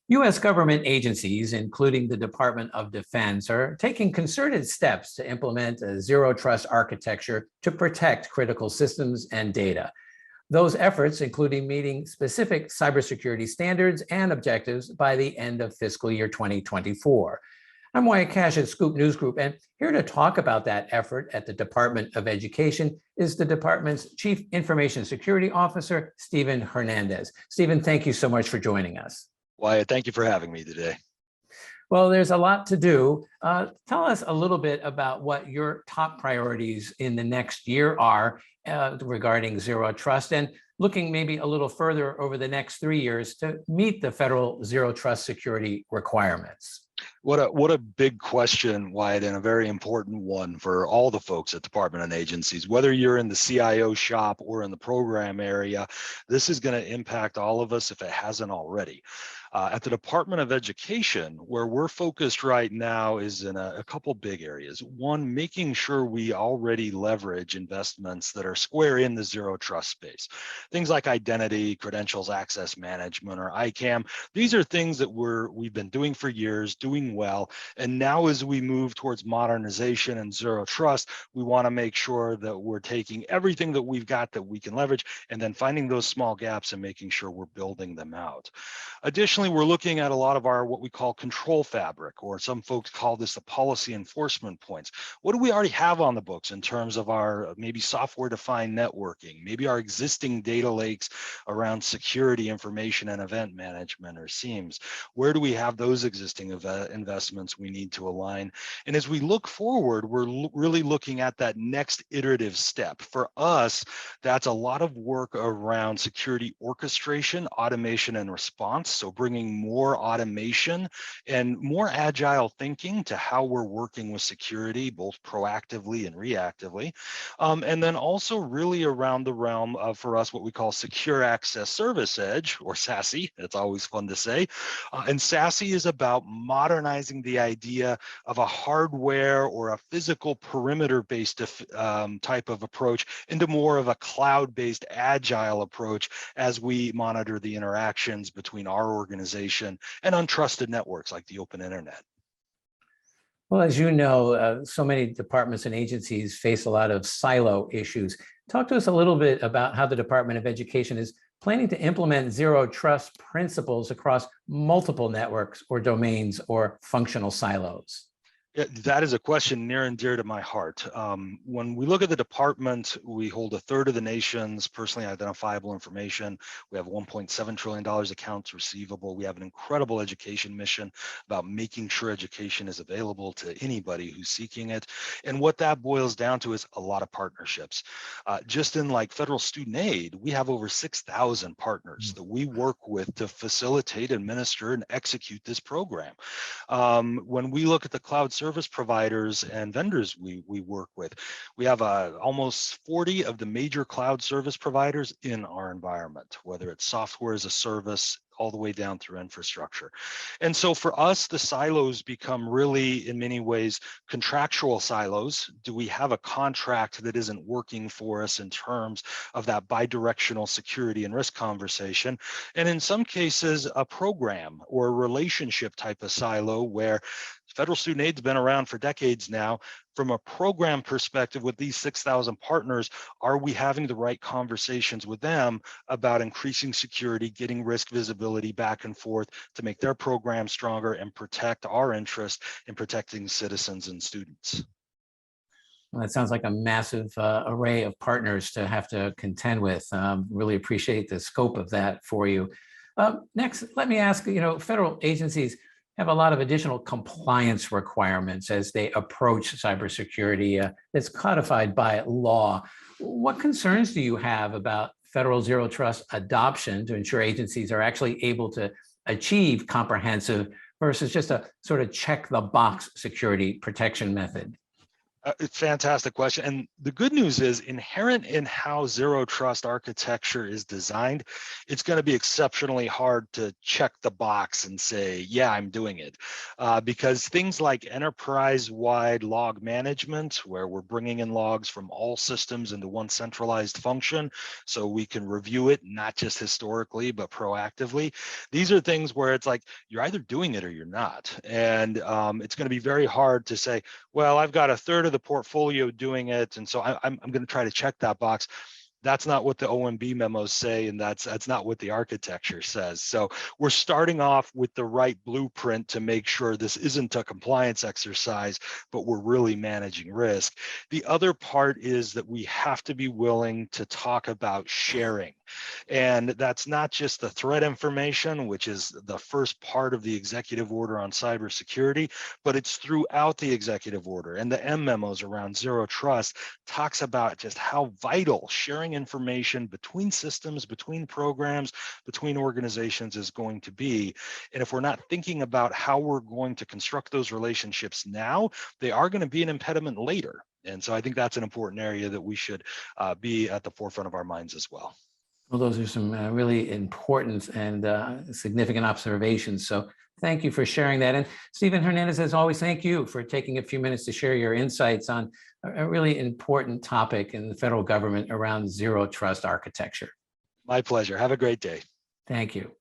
U.S. government agencies, including the Department of Defense, are taking concerted steps to implement a zero trust architecture to protect critical systems and data. Those efforts, including meeting specific cybersecurity standards and objectives by the end of fiscal year 2024. I'm Wyatt Cash at Scoop News Group, and here to talk about that effort at the Department of Education is the department's Chief Information Security Officer, Stephen Hernandez. Stephen, thank you so much for joining us. Wyatt, thank you for having me today. Well, there's a lot to do. Tell us a little bit about what your top priorities in the next year are regarding zero trust, and looking maybe a little further over the next 3 years to meet the federal zero trust security requirements. What a big question, Wyatt, and a very important one for all the folks at department and agencies. Whether you're in the CIO shop or in the program area, this is going to impact all of us if it hasn't already. At the Department of Education, where we're focused right now is in a couple big areas. One, making sure we already leverage investments that are square in the zero trust space. Things like identity, credentials, access management, or ICAM. These are things that we've been doing for years, doing well. And now as we move towards modernization and zero trust, we want to make sure that we're taking everything that we've got that we can leverage and then finding those small gaps and making sure we're building them out. Additionally, we're looking at a lot of our what we call control fabric, or some folks call this the policy enforcement points. What do we already have on the books in terms of our maybe software-defined networking, maybe our existing data lakes around security information and event management, or SIEMs? Where do we have those existing investments we need to align? And as we look forward, we're really looking at that next iterative step. For us, that's a lot of work around security orchestration, automation, and response. So bringing more automation and more agile thinking to how we're working with security, both proactively and reactively. And then also really around the realm of, for us, what we call Secure Access Service Edge, or SASE. It's always fun to say. And SASE is about modernizing the idea of a hardware or a physical perimeter-based type of approach into more of a cloud-based agile approach as we monitor the interactions between our organization and untrusted networks like the open internet. Well, as you know, so many departments and agencies face a lot of silo issues. Talk to us a little bit about how the Department of Education is planning to implement zero trust principles across multiple networks or domains or functional silos. Yeah, that is a question near and dear to my heart. When we look at the department, we hold a third of the nation's personally identifiable information. We have $1.7 trillion accounts receivable. We have an incredible education mission about making sure education is available to anybody who's seeking it. And what that boils down to is a lot of partnerships. Just in like federal student aid, we have over 6,000 partners that we work with to facilitate, administer, and execute this program. When we look at the cloud service providers and vendors we work with, we have almost 40 of the major cloud service providers in our environment, whether it's software as a service, all the way down through infrastructure. And so for us, the silos become really, in many ways, contractual silos. Do we have a contract that isn't working for us in terms of that bidirectional security and risk conversation? And in some cases, a program or a relationship type of silo where federal student aid's been around for decades now. From a program perspective, with these 6,000 partners, are we having the right conversations with them about increasing security, getting risk visibility back and forth to make their program stronger and protect our interest in protecting citizens and students? Well, that sounds like a massive array of partners to have to contend with. Really appreciate the scope of that for you. Next, let me ask, federal agencies have a lot of additional compliance requirements as they approach cybersecurity that's codified by law. What concerns do you have about federal zero trust adoption to ensure agencies are actually able to achieve comprehensive versus just a sort of check the box security protection method? It's a fantastic question. And the good news is inherent in how zero trust architecture is designed, it's going to be exceptionally hard to check the box and say, yeah, I'm doing it. Because things like enterprise-wide log management, where we're bringing in logs from all systems into one centralized function, so we can review it, not just historically, but proactively. These are things where it's like, you're either doing it or you're not. And it's going to be very hard to say, well, I've got a third of the portfolio doing it, and so I'm going to try to check that box. That's not what the OMB memos say, and that's not what the architecture says. So we're starting off with the right blueprint to make sure this isn't a compliance exercise, but we're really managing risk. The other part is that we have to be willing to talk about sharing. And that's not just the threat information, which is the first part of the executive order on cybersecurity, but it's throughout the executive order. And the M memos around zero trust talks about just how vital sharing information between systems, between programs, between organizations is going to be. And if we're not thinking about how we're going to construct those relationships now, they are going to be an impediment later. And so I think that's an important area that we should be at the forefront of our minds as well. Well, those are some really important and significant observations. So thank you for sharing that. And Stephen Hernandez, as always, thank you for taking a few minutes to share your insights on a really important topic in the federal government around zero trust architecture. My pleasure. Have a great day. Thank you.